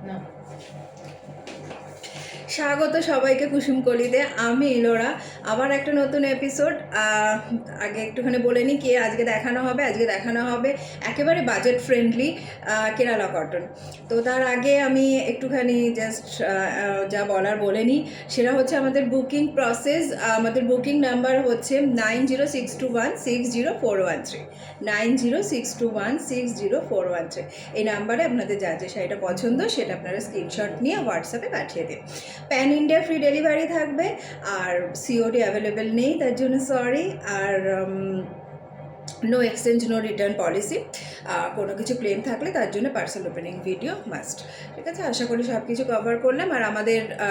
না স্বাগত সবাইকে কুসুমকলিতে। আমি ইলোরা, আবার একটা নতুন এপিসোড। আগে একটুখানি বলে নিই কি আজকে দেখানো হবে। আজকে দেখানো হবে একেবারে বাজেট ফ্রেন্ডলি কেরালা কটন। তো তার আগে আমি একটুখানি জাস্ট যা বলার বলে নিই। সেটা হচ্ছে আমাদের বুকিং প্রসেস। আমাদের বুকিং নাম্বার হচ্ছে 9062160413, 9062160413। এই নাম্বারে আপনাদের যা যে শাড়িটা পছন্দ সেটা আপনারা স্ক্রিনশট নিয়ে হোয়াটসঅ্যাপে পাঠিয়ে দিন। প্যান ইন্ডিয়া ফ্রি ডেলিভারি থাকবে, আর সিওডি অ্যাভেলেবেল নেই, তার জন্য সরি। আর no exchange no return policy. কোনো কিছু ক্লেম থাকলে তার জন্য পার্সেল ওপেনিং ভিডিও মাস্ট। ঠিক আছে, আশা করি সব কিছু কভার করলাম। আর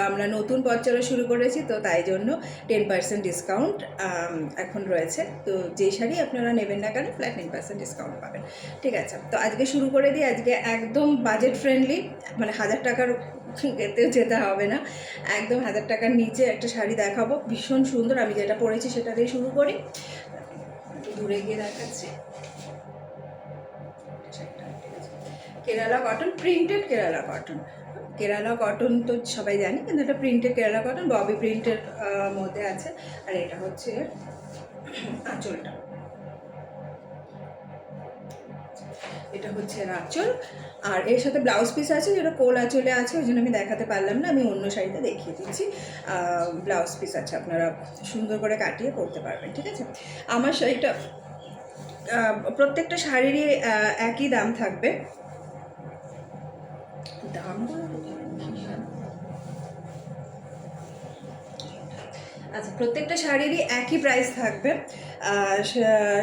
আমরা নতুন পথ চলা শুরু করেছি, তো তাই জন্য 10% ডিসকাউন্ট এখন রয়েছে। তো যেই শাড়ি আপনারা নেবেন না কেন ফ্ল্যাট 10% ডিসকাউন্ট পাবেন। ঠিক আছে, তো আজকে শুরু করে দিই। আজকে একদম বাজেট ফ্রেন্ডলি, মানে 1000 টাকার এতেও যেতে হবে না, একদম 1000 টাকার নিচে একটা শাড়ি দেখাবো, ভীষণ সুন্দর। আমি যেটা পরেছি সেটা দিয়ে শুরু করি, দূরে গিয়ে দেখাচ্ছি। Kerala cotton, printed Kerala cotton. Kerala cotton তো সবাই জানি, কিন্তু এটা প্রিন্টেড কেরালা কটন, ববি প্রিন্টের মধ্যে আছে। আর এটা হচ্ছে আঁচলটা, এটা হচ্ছে আঁচল। আর এর সাথে ব্লাউজ পিস আছে, যেটা কোল আঁচলে আছে, ওই জন্য আমি দেখাতে পারলাম না। আমি অন্য শাড়িতে দেখিয়ে দিচ্ছি। ব্লাউজ পিস আছে, আপনারা সুন্দর করে কাটিয়ে পরতে পারবেন। ঠিক আছে, আমার শাড়িটা প্রত্যেকটা শাড়িরই একই দাম থাকবে। দাম আচ্ছা, প্রত্যেকটা শাড়িরই একই প্রাইস থাকবে।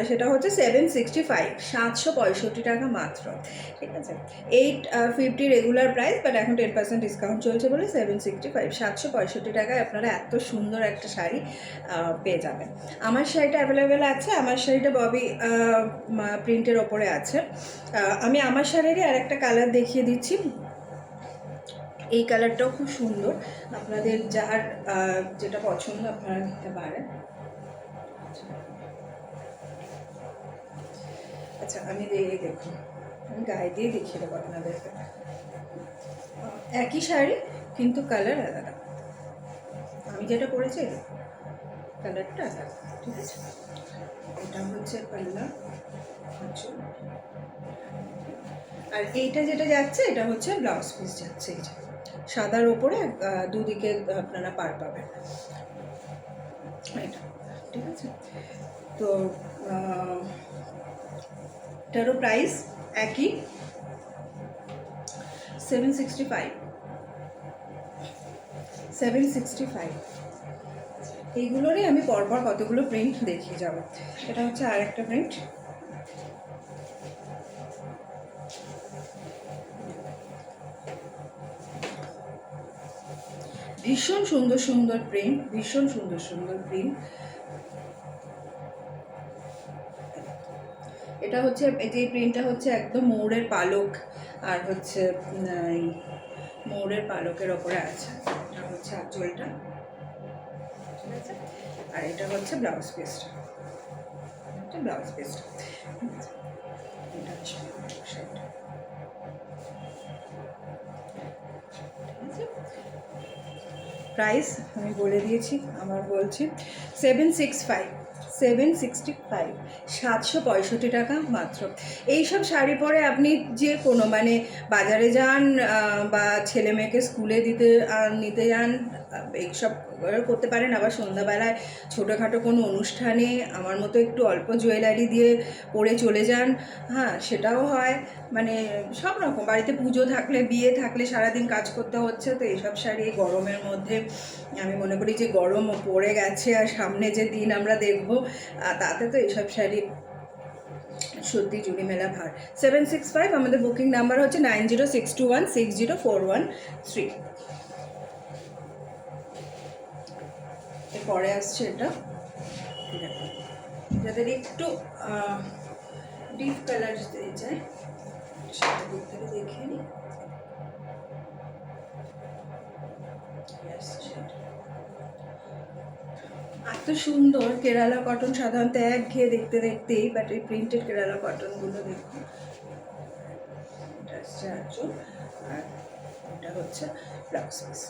সেটা হচ্ছে 765, 765 টাকা মাত্র। ঠিক আছে, 850 রেগুলার প্রাইস, বাট এখন 10% ডিসকাউন্ট চলছে বলে 765, 765 টাকায় আপনারা এত সুন্দর একটা শাড়ি পেয়ে যাবেন। আমার শাড়িটা অ্যাভেলেবেল আছে, আমার শাড়িটা ববি প্রিন্টের ওপরে আছে। আমি আমার শাড়িরই আর একটা কালার দেখিয়ে দিচ্ছি। এই কালারটাও খুব সুন্দর, আপনাদের যার যেটা পছন্দ আপনারা নিতে পারেন। আচ্ছা, আমি দেখুন, আমি গায়ে দিয়ে দেখিয়ে দেবো আপনাদেরকে। একই শাড়ি কিন্তু কালার আলাদা। আমি যেটা পরেছি কালারটা আলাদা। ঠিক আছে, এটা হচ্ছে পাল্লা, আর এইটা যেটা যাচ্ছে এটা হচ্ছে ব্লাউজ পিস যাচ্ছে। এই যে সাদার ওপরে দুদিকে আপনারা পার পাবেন এটা। ঠিক আছে, তো এটারও প্রাইস একই, 765, 765। এইগুলোরই আমি পরপর কতগুলো প্রিন্ট দেখিয়ে যাব। এটা হচ্ছে আর একটা প্রিন্ট, ভীষণ সুন্দর সুন্দর প্রিন্ট, ভীষণ সুন্দর সুন্দর প্রিন্ট। এটা হচ্ছে এই প্রিন্টটা হচ্ছে একদম ময়ূরের পালক, আর হচ্ছে ময়ূরের পালকের ওপরে আছে। এটা হচ্ছে আঁচলটা, ঠিক আছে, আর এটা হচ্ছে ব্লাউজ পিসটা, ব্লাউজ পিসটা। এটা হচ্ছে শাড়িটা। প্রাইস আমি বলে দিয়েছি, আমার বলছি 765, 765, 765 টাকা মাত্র। এইসব শাড়ি পরে আপনি যে কোনো, মানে বাজারে যান বা ছেলে মেয়েকে স্কুলে নিতে যান, এইসব করতে পারেন। আবার সন্ধ্যাবেলায় ছোটোখাটো কোনো অনুষ্ঠানে আমার মতো একটু অল্প জুয়েলারি দিয়ে পরে চলে যান, হ্যাঁ সেটাও হয়। মানে সব রকম, বাড়িতে পুজো থাকলে, বিয়ে থাকলে, সারাদিন কাজ করতে হচ্ছে, তো এইসব শাড়ি এই গরমের মধ্যে আমি মনে করি যে গরম পড়ে গেছে আর সামনে যে দিন আমরা দেখব, তাতে তো এইসব শাড়ি সত্যি জুড়ি মেলা ভার। 765, আমাদের বুকিং নাম্বার হচ্ছে 9062160413। এরপরে আসছে এটা, যাদের একটু ডিপ কালার দিতে চাই সেটা দিক থেকে দেখে নিই। এত সুন্দর কেরালা কটন সাধারণত একঘেয়ে দেখতে দেখতেই, বাট এই প্রিন্টেড কেরালা কটনগুলো দেখুন। এটা হচ্ছে আঁচল, আর এটা হচ্ছে ব্লাউজ পিস।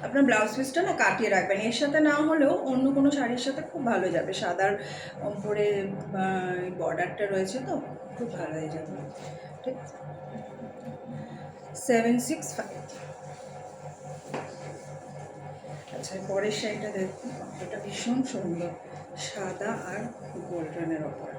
আপনার ব্লাউজ পিসটা না কাটিয়ে রাখবেন, এর সাথে না হলেও অন্য কোনো শাড়ির সাথে খুব ভালো যাবে। সাদার উপরে বর্ডারটা রয়েছে তো খুব ভালো হয়ে যাবে। ঠিক আছে, 765। আচ্ছা, পরের শাড়িটা দেখুন, এটা ভীষণ সুন্দর, সাদা আর গোল্ডেনের ওপর।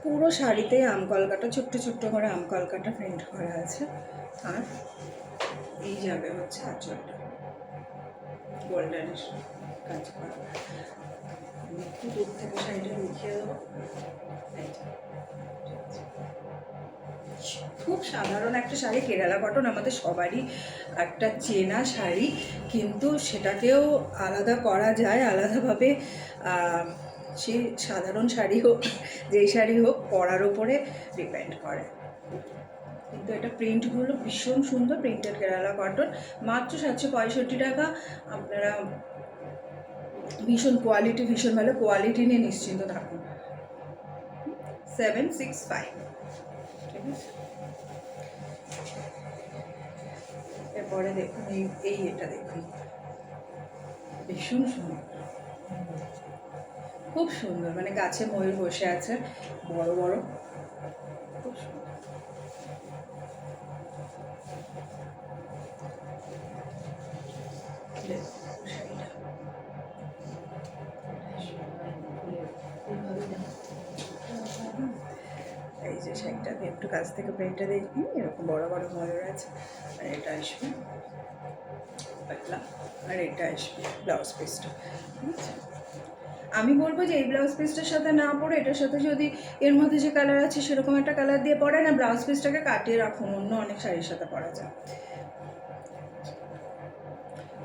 পুরো শাড়িতে আমকলকাটা, ছোট্ট ছোট্ট করে আমকলকাটা প্রিন্ট করা আছে। আর এই যাবে হচ্ছে আঁচলটা গোল্ডেনের কাজ করা। একটু দূর থেকে শাড়িটা দেখিয়ে দেবো। খুব সাধারণ একটা শাড়ি, কেরালা কটন আমাদের সবারই একটা চেনা শাড়ি, কিন্তু সেটাকেও আলাদা করা যায়, আলাদাভাবে সে সাধারণ শাড়ি হোক যেই শাড়ি হোক পরার ওপরে ডিপেন্ড করে। কিন্তু এটা প্রিন্টগুলো ভীষণ সুন্দর, প্রিন্টেড কেরালা কটন, মাত্র 765 টাকা। আপনারা ভীষণ কোয়ালিটি, ভীষণ ভালো কোয়ালিটি নিয়ে নিশ্চিন্ত থাকুন। 765, ঠিক আছে। এরপরে দেখুন এটা দেখুন, ভীষণ সুন্দর, খুব সুন্দর, মানে গাছে ময়ূর বসে আছে বড় বড়, খুব সুন্দর। এই যে শাড়িটা আমি একটু কাছ থেকে প্রিন্টটা দেখি, এরকম বড় বড় ময়ূর আছে। আর এটা আসবে পাতলা, আর এটা আসবে ব্লাউজ পিসটা। ঠিক আছে, আমি বলবো যে এই ব্লাউজ পিসটার সাথে না পরে এটার সাথে যদি এর মধ্যে যে কালার আছে সেরকম একটা কালার দিয়ে পরে না, ব্লাউজ পিসটাকে কাটিয়ে রাখুন, অন্য অনেক শাড়ির সাথে পরা যায়।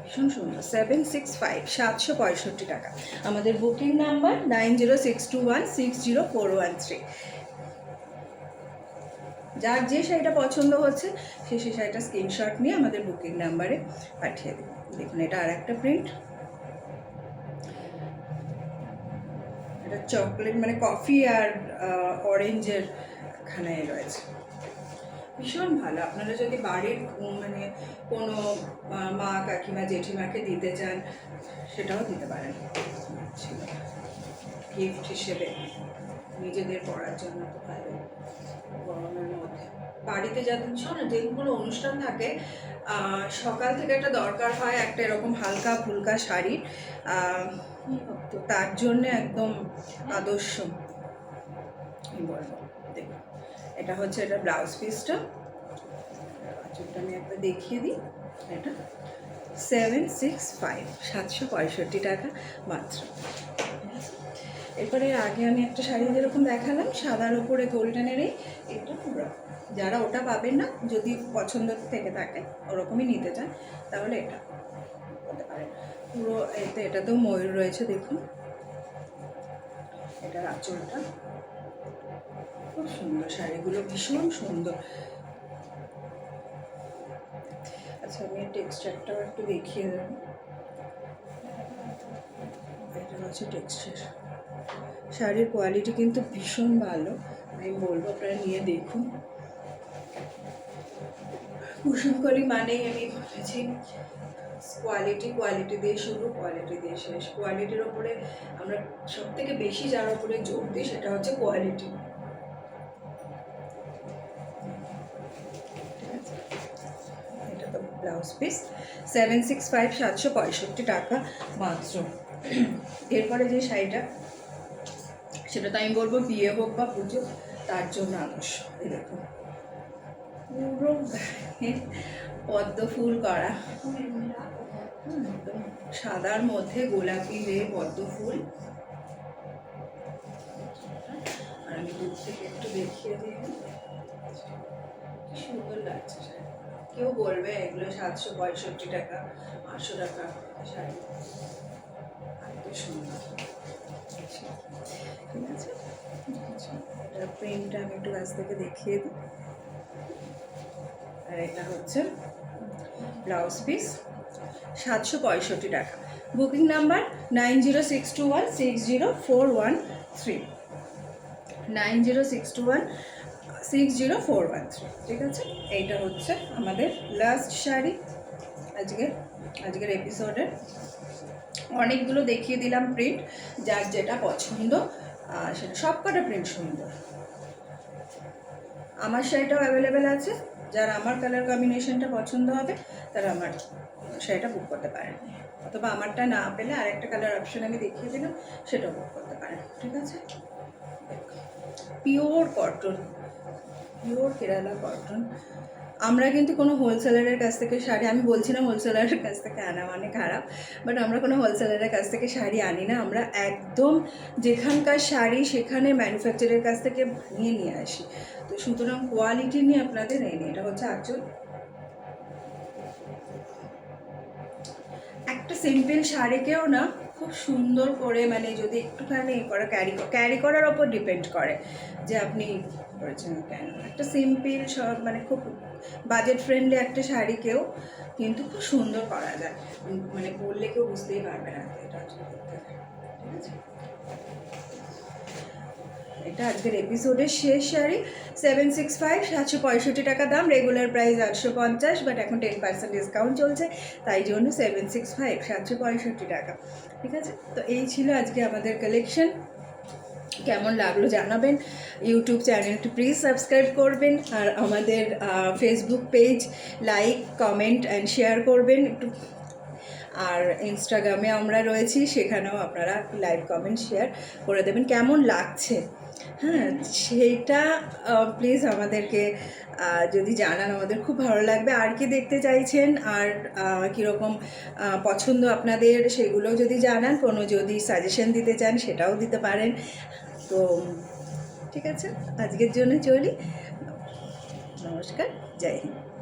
ভীষণ সুন্দর, 765, 765 টাকা। আমাদের বুকিং নাম্বার 9062160413। যার যে শাড়িটা পছন্দ হচ্ছে সেই শাড়িটা স্ক্রিনশট নিয়ে আমাদের বুকিং নাম্বারে পাঠিয়ে দিন। দেখুন, এটা আর একটা প্রিন্ট, এটা চকলেট মানে কফি আর অরেঞ্জের এখানে রয়েছে, ভীষণ ভালো। আপনারা যদি বাড়ির মানে কোনো মা কাকিমা জেঠিমাকে দিতে চান সেটাও দিতে পারেন, গিফট হিসেবে নিজেদের পড়ার জন্য তো ভালো। গরমের মধ্যে বাড়িতে যাদের যেগুলো অনুষ্ঠান থাকে, সকাল থেকে একটা দরকার হয় একটা এরকম হালকা ফুলকা শাড়ি, তো তার জন্যে একদম আদর্শ বলবো। দেখুন, এটা হচ্ছে এটা ব্লাউজ পিসটা, আঁচলটা আমি একটা দেখিয়ে দিই। এটা 765, 765 টাকা মাত্র। এরপরে আগে আমি একটা শাড়ি যেরকম দেখালাম সাদার উপরে গোল্ডেনের, এটা যারা ওটা পাবেন না, যদি পছন্দ থেকে থাকে ওরকমই নিতে চান তাহলে এটা হতে পারে। পুরো এটাতেও ময়ূর রয়েছে, দেখুন এটার আঁচলটা খুব সুন্দর, শাড়িগুলো ভীষণ সুন্দর। আচ্ছা, আমি টেক্সচারটাও একটু দেখিয়ে দেবো। এটা হচ্ছে টেক্সচার, শাড়ির কোয়ালিটি কিন্তু ভীষণ ভালো, আমি বলবো আপনারা নিয়ে দেখুন। কুসুমকলি মানেই আমি বলেছি কোয়ালিটি দিয়ে শুরু, কোয়ালিটি দিয়ে শেষ। কোয়ালিটির ওপরে আমরা সব থেকে বেশি যার উপরে জোর দিই সেটা হচ্ছে কোয়ালিটি। এটা তো ব্লাউজ পিস, 765, 765 টাকা মাত্র। এরপরে যে শাড়িটা সেটা তো আমি বলবো বিয়ে হোক বা পুজো তার জন্য আদর্শ। এই দেখুন, পুরো পদ্ম ফুল করা, একদম সাদার মধ্যে গোলাপি রে পদ্ম ফুল। আর আমি দূর থেকে একটু দেখিয়ে দিই, সুন্দর লাগছে শাড়ি। কেউ বলবে এগুলো 765 টাকা, 800 টাকা শাড়ি, এত সুন্দর। ঠিক আছে, এটা প্রিন্টটা আমি একটু কাছ থেকে দেখিয়ে দিই। আর এটা হচ্ছে ব্লাউজ পিস, 765 টাকা বুকিং নাম্বার 9062160413, 9062160413, ঠিক আছে? এইটা হচ্ছে আমাদের লাস্ট শাড়ি আজকের এপিসোডের। অনেকগুলো দেখিয়ে দিলাম প্রিন্ট, যার যেটা পছন্দ সেটা, সব কটা প্রিন্ট সুন্দর। আমার শাড়িটাও অ্যাভেলেবেল আছে, যার আমার কালার কম্বিনেশনটা পছন্দ হবে তারা আমার শাড়িটা বুক করতে পারেন, অথবা আমারটা না পেলে আরেকটা কালার অপশন আমি দেখিয়ে দিলাম, সেটাও বুক করতে পারেন, ঠিক আছে? Pure cotton, pure Kerala cotton. আমরা কিন্তু কোনো হোলসেলারের কাছ থেকে শাড়ি, আমি বলছি না হোলসেলারের কাছ থেকে আনা মানে খারাপ, বাট আমরা কোনো হোলসেলারের কাছ থেকে শাড়ি আনি না। আমরা একদম যেখানকার শাড়ি সেখানে ম্যানুফ্যাকচারের কাছ থেকে বানিয়ে নিয়ে আসি। তো সুতরাং কোয়ালিটি নিয়ে আপনাদের নেই। এটা হচ্ছে আঁচল। একটা সিম্পল শাড়িকেও না খুব সুন্দর করে, মানে যদি একটুখানি করা ক্যারি করার ওপর ডিপেন্ড করে যে আপনি করেছেন কেন। একটা সিম্পল সব মানে খুব বাজেট ফ্রেন্ডলি একটা শাড়িকেও কিন্তু খুব সুন্দর করা যায়, মানে পরলে কেউ বুঝতেই পারবে না এটা, ঠিক আছে? এটা আজকের এপিসোডের শেষ শাড়ি, 765, 765 টাকা দাম, রেগুলার প্রাইস 850, বাট এখন 10% ডিসকাউন্ট চলছে, তাই জন্য 765, 765 টাকা, ঠিক আছে? তো এই ছিল আজকে আমাদের কালেকশন। কেমন লাগলো জানাবেন। ইউটিউব চ্যানেলটি প্লিজ সাবস্ক্রাইব করবেন, আর আমাদের Facebook page like, comment and share করবেন একটু। আর ইনস্টাগ্রামে আমরা রয়েছি, সেখানেও আপনারা লাইক, কমেন্ট, শেয়ার করে দেবেন কেমন লাগছে। হ্যাঁ, সেইটা প্লিজ আমাদেরকে যদি জানান, আমাদের খুব ভালো লাগবে। আর কি দেখতে চাইছেন, আর কীরকম পছন্দ আপনাদের, সেগুলোও যদি জানান, কোনো যদি সাজেশন দিতে চান সেটাও দিতে পারেন। তো ঠিক আছে, আজকের জন্য চলি। নমস্কার, জয় হিন্দ।